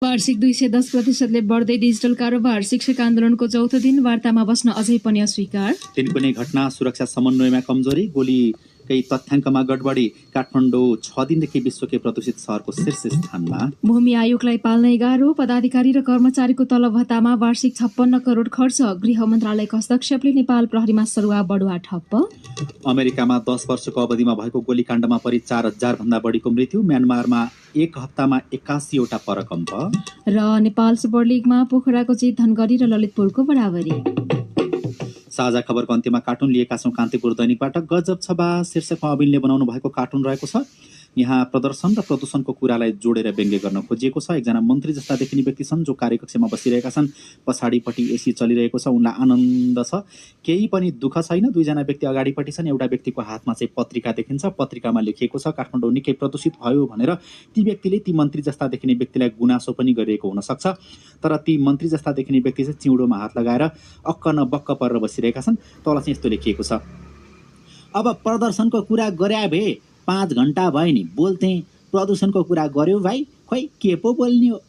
वार्षिक 210%ले बढ्दै डिजिटल कारोबार, शिक्षक आन्दोलनको चौथो दिन, वार्तामा बस्न अझै पनि अस्वीकार। तिनकुने घटना, सुरक्षा समन्वयमा कमजोरी, गोलीकै तथ्याङ्कमा गडबडी, काठमाडौँ 6 दिनदेखि विश्वकै प्रदूषित सहरको शीर्ष स्थानमा। भूमि आयोगलाई पाल्नै गाह्रो, पदाधिकारी र कर्मचारीको तलब भत्तामा वार्षिक 56 करोड खर्च। गृह मन्त्रालयको हस्तक्षेपले नेपाल प्रहरीमा सरुवा बढुवा ठप्प। अमेरिकामा 10 वर्षको अवधिमा भएको गोलीकाण्डमा परि 4000 भन्दा बढीको मृत्यु। म्यानमारमा एक हप्तामा 81 वटा परकम्प। र नेपाल सुपर लिगमा पोखराको जित, धनगढी र ललितपुरको बराबरी। साझा खबरको अन्त्यमा कार्टुन लिएका छौँ कान्तिपुर दैनिकबाट। गजब छ बा शीर्षकमा अविनले बनाउनु भएको कार्टुन रहेको छ। यहाँ प्रदर्शन र प्रदूषणको कुरालाई जोडेर व्यङ्ग्य गर्न खोजिएको छ। एकजना मन्त्री जस्ता देखिने व्यक्ति छन् जो कार्यकक्षमा बसिरहेका छन्। पछाडिपट्टि एसी चलिरहेको छ, उनलाई आनन्द छ, केही पनि दुःख छैन। दुईजना व्यक्ति अगाडिपट्टि छन्। एउटा व्यक्तिको हातमा चाहिँ पत्रिका देखिन्छ। पत्रिकामा लेखिएको छ काठमाडौँ निकै प्रदूषित भयो भनेर। ती व्यक्तिले ती मन्त्री जस्ता देखिने व्यक्तिलाई गुनासो पनि गरिरहेको हुनसक्छ, तर ती मन्त्री जस्ता देखिने व्यक्ति चाहिँ चिउँडोमा हात लगाएर अक्क न बक्क परेर बसिरहेका छन्। तल चाहिँ यस्तो लेखिएको छ, अब प्रदर्शनको कुरा गरे भए 5 घण्टा भयो नि बोल्थे, प्रदूषणको कुरा गर्यो भाइ, खोइ के पो बोल्ने हो।